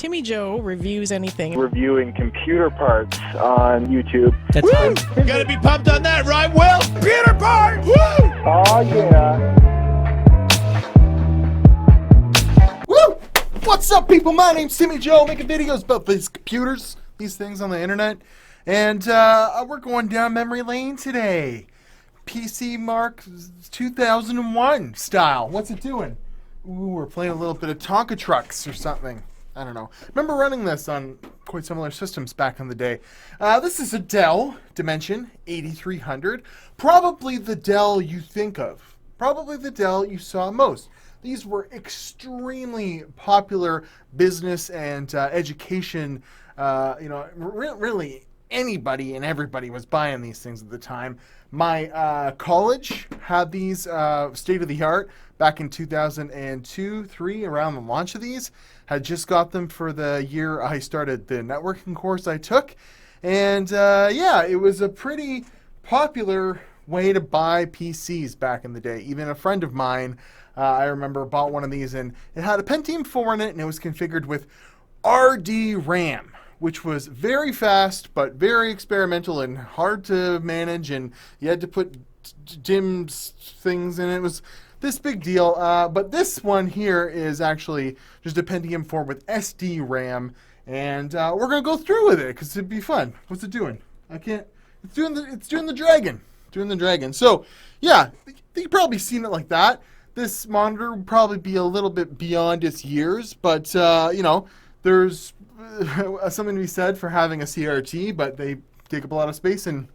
Timmy Joe reviews anything. Reviewing computer parts on YouTube. That's Woo! Gotta be pumped on that, right, Will? Computer parts! Woo! Oh, yeah. Woo! What's up, people? My name's Timmy Joe, making videos about these computers, these things on the internet. And we're going down memory lane today. PC Mark 2001 style. What's it doing? Ooh, we're playing a little bit of Tonka trucks or something. I don't know. Remember running this on quite similar systems back in the day. This is a Dell Dimension 8300. Probably the Dell you think of. Probably the Dell you saw most. These were extremely popular business and education. Really anybody and everybody was buying these things at the time. My college had these state-of-the-art back in 2002-3, around the launch of these. Had just got them for the year I started the networking course I took. And yeah, it was a pretty popular way to buy PCs back in the day. Even a friend of mine, I remember, bought one of these, and it had a Pentium 4 in it, and it was configured with RD RAM, which was very fast, but very experimental and hard to manage, and you had to put DIMMs things in it. It was this big deal, but this one here is actually just a Pentium 4 with SD RAM, and we're gonna go through with it because it'd be fun. What's it doing? I can't. It's doing the dragon. Doing the dragon. So yeah, you've probably seen it like that. This monitor would probably be a little bit beyond its years, but you know, there's something to be said for having a CRT, but they take up a lot of space, and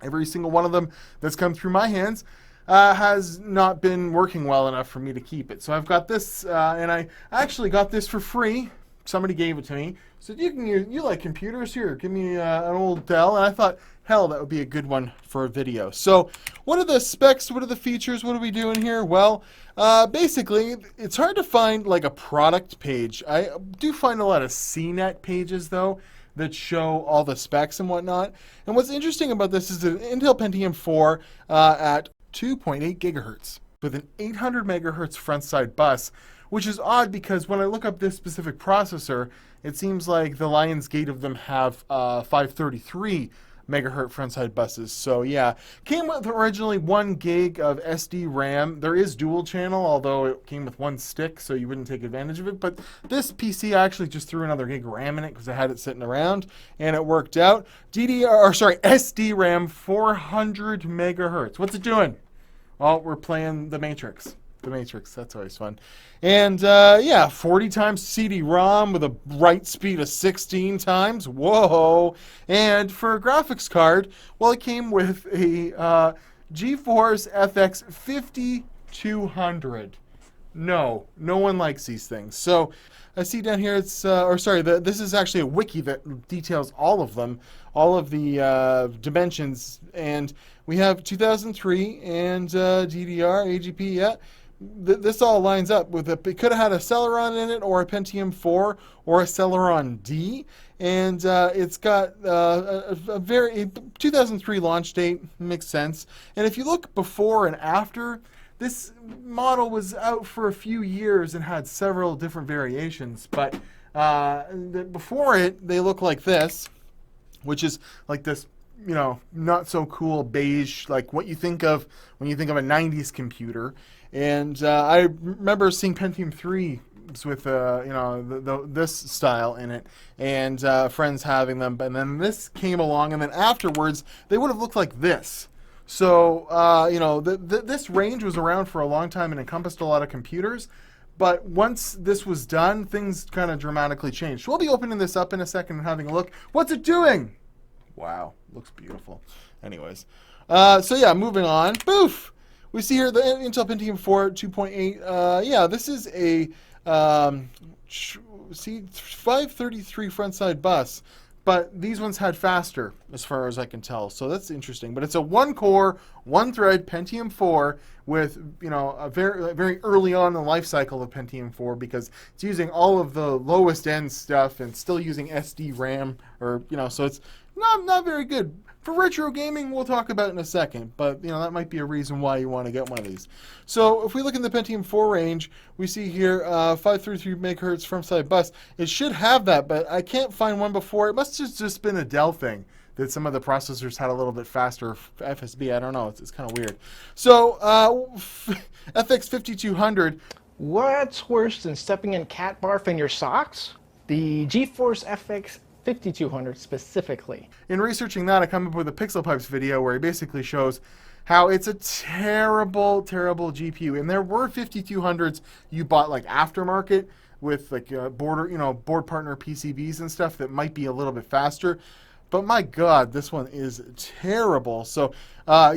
every single one of them that's come through my hands has not been working well enough for me to keep it. So I've got this, and I actually got this for free. Somebody gave it to me. Said, you like computers? Here, give me an old Dell. And I thought, hell, that would be a good one for a video. So what are the specs? What are the features? What are we doing here? Well, basically, it's hard to find like a product page. I do find a lot of CNET pages, though, that show all the specs and whatnot. And what's interesting about this is an Intel Pentium 4 at 2.8 gigahertz with an 800 megahertz front side bus, which is odd because when I look up this specific processor, it seems like the lion's gate of them have 533 megahertz frontside buses. So yeah, came with originally 1 gig of SD RAM. There is dual channel, although it came with 1 stick, so you wouldn't take advantage of it. But this PC actually just threw another gig of RAM in it because I had it sitting around, and it worked out. SD RAM 400 megahertz. What's it doing? Oh, we're playing The Matrix. The Matrix, that's always fun. And yeah, 40 times CD-ROM with a write speed of 16 times. Whoa! And for a graphics card, well, it came with a GeForce FX 5200. No one likes these things. So I see down here it's, this is actually a wiki that details all of them, all of the dimensions. And we have 2003 and DDR, AGP, yeah. This all lines up with it could have had a Celeron in it, or a Pentium 4, or a Celeron D, and it's got a very 2003 launch date. Makes sense. And if you look before and after, this model was out for a few years and had several different variations. But before it, they look like this, which is like this, you know, not so cool beige, like what you think of when you think of a 90s computer. And I remember seeing Pentium 3 with you know, this style in it, and friends having them. And then this came along, and then afterwards they would have looked like this. So you know, this range was around for a long time and encompassed a lot of computers. But once this was done, things kind of dramatically changed. So we'll be opening this up in a second and having a look. What's it doing? Wow, looks beautiful. Anyways, so yeah, moving on. Boof! We see here the Intel Pentium 4 2.8. Yeah, this is a 533 frontside bus, but these ones had faster, as far as I can tell. So that's interesting. But it's a 1-core, 1-thread Pentium 4 with, you know, a very early on in the life cycle of Pentium 4, because it's using all of the lowest end stuff and still using SD RAM, or, you know, so it's not very good. For retro gaming, we'll talk about in a second, but you know that might be a reason why you want to get one of these. So if we look in the Pentium 4 range, we see here 533 megahertz front side bus. It should have that, but I can't find one before. It must have just been a Dell thing that some of the processors had a little bit faster FSB. I don't know. It's kind of weird. So FX 5200. What's worse than stepping in cat barf in your socks? The GeForce FX 5200 specifically. In researching that, I come up with a Pixel Pipes video where he basically shows how it's a terrible, terrible GPU. And there were 5200s you bought like aftermarket with like board partner PCBs and stuff that might be a little bit faster. But my God, this one is terrible. So,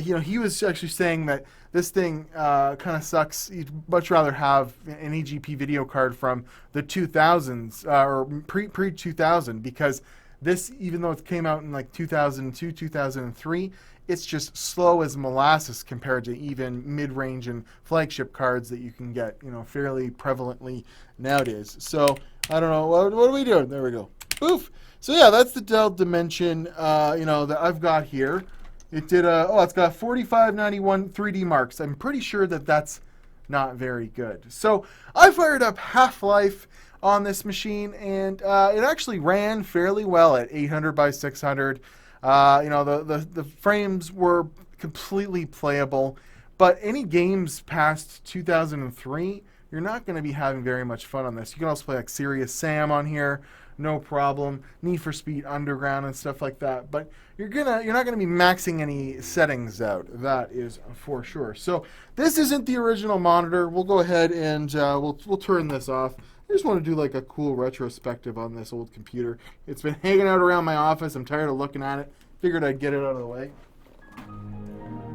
he was actually saying that this thing kind of sucks. You'd much rather have an eGP video card from the 2000s or pre-2000 because this, even though it came out in like 2002, 2003, it's just slow as molasses compared to even mid-range and flagship cards that you can get, fairly prevalently nowadays. So, I don't know. What are we doing? There we go. Oof. So yeah, that's the Dell Dimension, that I've got here. It did it's got 4591 3D marks. I'm pretty sure that that's not very good. So I fired up Half-Life on this machine, and it actually ran fairly well at 800 by 600. The frames were completely playable, but any games past 2003, you're not going to be having very much fun on this. You can also play like Serious Sam on here. No problem. Need for Speed Underground and stuff like that. But you're not gonna be maxing any settings out. That is for sure. So this isn't the original monitor. We'll go ahead and we'll turn this off. I just want to do like a cool retrospective on this old computer. It's been hanging out around my office. I'm tired of looking at it. Figured I'd get it out of the way.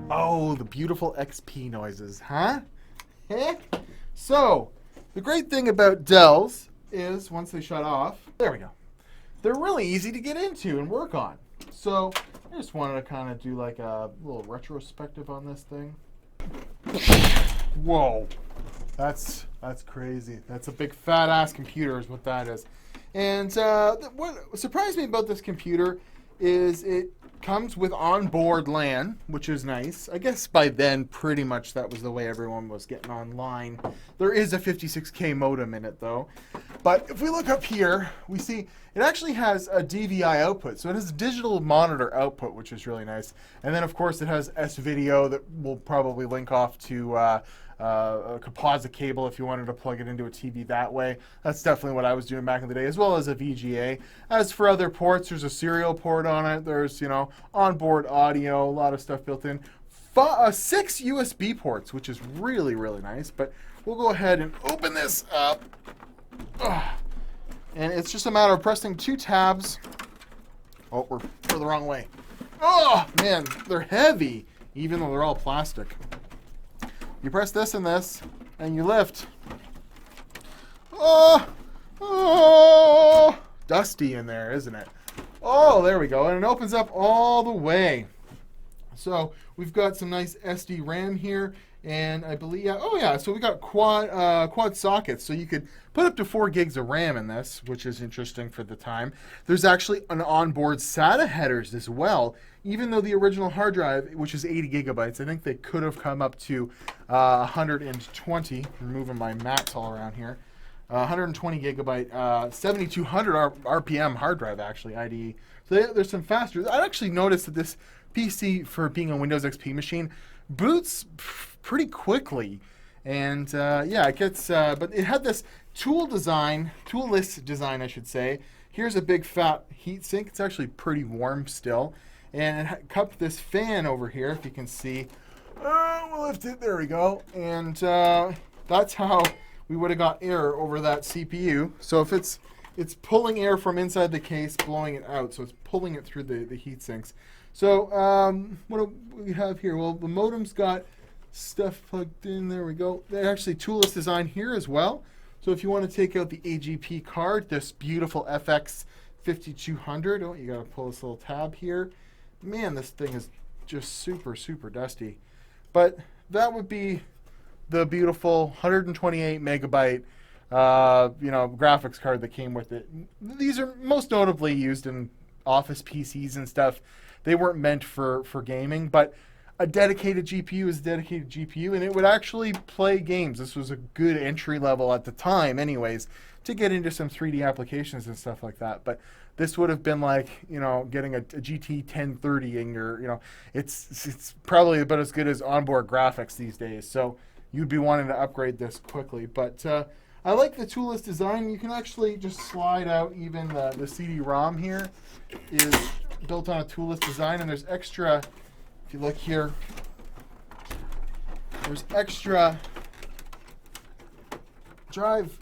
Oh, the beautiful XP noises, huh? So the great thing about Dells is once they shut off, there we go. They're really easy to get into and work on. So I just wanted to kind of do like a little retrospective on this thing. Whoa, that's crazy. That's a big fat ass computer is what that is. And what surprised me about this computer is it comes with onboard LAN, which is nice. I guess by then, pretty much that was the way everyone was getting online. There is a 56K modem in it, though. But if we look up here, we see it actually has a DVI output. So it has a digital monitor output, which is really nice. And then, of course, it has S-Video that will probably link off to a composite cable if you wanted to plug it into a TV that way. That's definitely what I was doing back in the day, as well as a VGA. As for other ports, there's a serial port on it. There's, onboard audio, a lot of stuff built in. 6 USB ports, which is really, really nice. But we'll go ahead and open this up. And it's just a matter of pressing 2 tabs. Oh, we're the wrong way. Oh, man, they're heavy, even though they're all plastic. You press this and this, and you lift. Oh, dusty in there, isn't it? Oh, there we go, and it opens up all the way. So we've got some nice SD RAM here, and I believe, so we got quad sockets, so you could put up to 4 gigs of RAM in this, which is interesting for the time. There's actually an onboard SATA headers as well, even though the original hard drive, which is 80 gigabytes, I think they could have come up to 120, removing my mats all around here, 120 gigabyte, 7200 RPM hard drive, actually, IDE. So there's some faster. I actually noticed that this PC, for being a Windows XP machine, boots pretty quickly. And it gets, but it had this toolless design, I should say. Here's a big fat heat sink. It's actually pretty warm still. And it cupped this fan over here, if you can see. We'll lift it, there we go. And that's how we would have got air over that CPU. So if it's pulling air from inside the case, blowing it out. So it's pulling it through the heat sinks. So what do we have here? Well, the modem's got stuff plugged in. There we go. They're actually toolless design here as well. So if you want to take out the AGP card, this beautiful FX 5200. Oh, you got to pull this little tab here. Man, this thing is just super, super dusty. But that would be the beautiful 128 megabyte graphics card that came with it. These are most notably used in office PCs and stuff, they weren't meant for gaming, but a dedicated GPU is a dedicated GPU, and it would actually play games. This was a good entry level at the time anyways, to get into some 3D applications and stuff like that. But this would have been like, you know, getting a GT 1030 in your, you know, it's probably about as good as onboard graphics these days. So you'd be wanting to upgrade this quickly. But I like the toolless design. You can actually just slide out even the CD-ROM here is built on a toolless design, and there's extra, if you look here, there's extra drive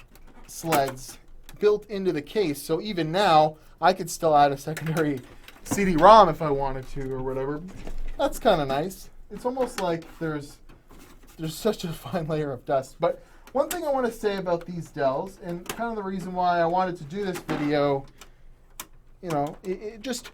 sleds built into the case. So even now, I could still add a secondary CD-ROM if I wanted to or whatever. That's kind of nice. It's almost like there's such a fine layer of dust. But one thing I want to say about these Dells, and kind of the reason why I wanted to do this video, you know, it just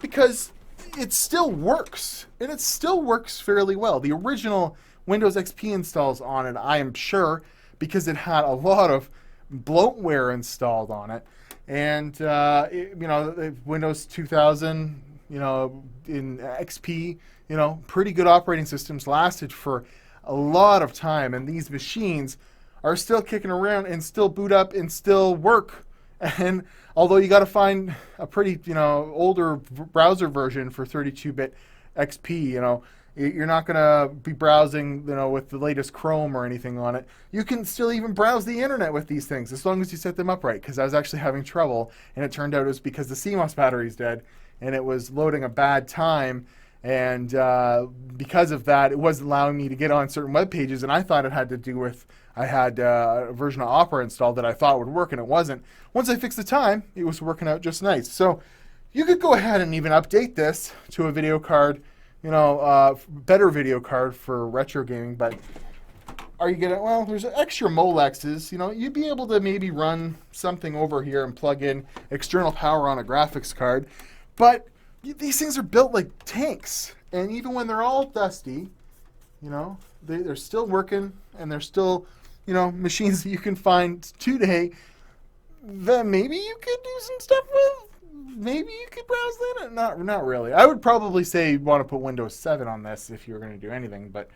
because it still works, and it still works fairly well. The original Windows XP installs on it, I am sure, because it had a lot of bloatware installed on it. And, you know, Windows 2000, you know, in XP, you know, pretty good operating systems lasted for a lot of time. And these machines are still kicking around and still boot up and still work. And although you got to find a pretty, you know, older browser version for 32-bit XP, you know, you're not going to be browsing, you know, with the latest Chrome or anything on it. You can still even browse the internet with these things as long as you set them up right, because I was actually having trouble, and it turned out it was because the CMOS battery's dead, and it was loading a bad time, and because of that, it wasn't allowing me to get on certain web pages, and I thought it had to do with I had a version of Opera installed that I thought would work, and it wasn't. Once I fixed the time, it was working out just nice. So you could go ahead and even update this to a video card, you know, better video card for retro gaming, but are you gonna, well, there's extra Molexes, you know, you'd be able to maybe run something over here and plug in external power on a graphics card, but these things are built like tanks, and even when they're all dusty, you know, they're still working, and they're still, you know, machines that you can find today that maybe you could do some stuff with. Maybe you could browse that. Not really. I would probably say you'd want to put Windows 7 on this if you were going to do anything, but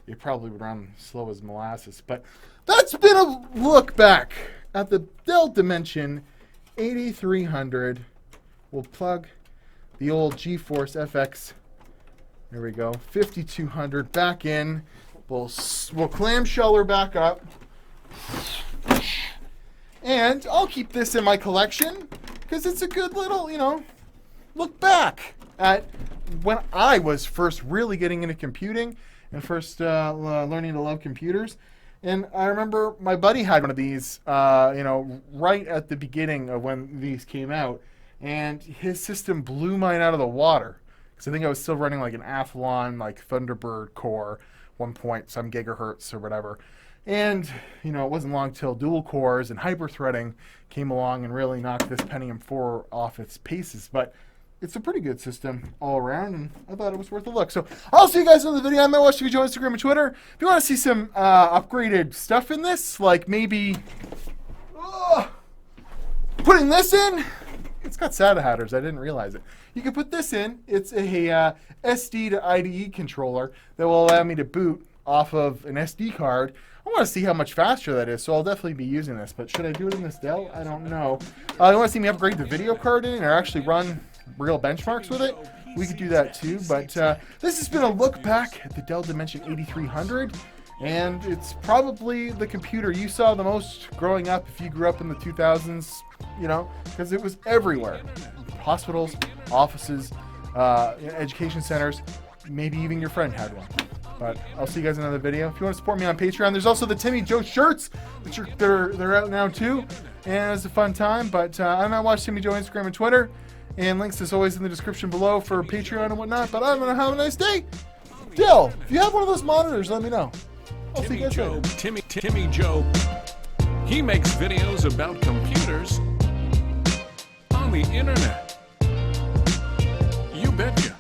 it probably would run slow as molasses. But that's been a look back at the Dell Dimension 8300. We'll plug the old GeForce FX. There we go. 5200 back in. We'll clamshell her back up. And I'll keep this in my collection, because it's a good little, you know, look back at when I was first really getting into computing and first learning to love computers. And I remember my buddy had one of these, you know, right at the beginning of when these came out. And his system blew mine out of the water, because I think I was still running like an Athlon, like Thunderbird core, 1 point some gigahertz or whatever. And, you know, it wasn't long till dual cores and hyper-threading came along and really knocked this Pentium 4 off its paces. But it's a pretty good system all around, and I thought it was worth a look. So I'll see you guys in the video. I'm at Watch TV Joe, Instagram, and Twitter. If you want to see some upgraded stuff in this, like maybe putting this in, it's got SATA headers. I didn't realize it. You can put this in. It's a SD to IDE controller that will allow me to boot off of an SD card. I want to see how much faster that is, so I'll definitely be using this. But should I do it in this Dell? I don't know. You want to see me upgrade the video card in or actually run real benchmarks with it? We could do that too. But this has been a look back at the Dell Dimension 8300. And it's probably the computer you saw the most growing up if you grew up in the 2000s, you know, because it was everywhere. Hospitals, offices, education centers, maybe even your friend had one. But I'll see you guys in another video. If you want to support me on Patreon, there's also the Timmy Joe shirts, which they're out now too. And it's a fun time. But I'm at Watch Timmy Joe, Instagram and Twitter. And links as always in the description below for Patreon and whatnot. But I'm going to have a nice day. Dell, if you have one of those monitors, let me know. I'll see you guys later. Timmy Joe. He makes videos about computers on the internet. You betcha.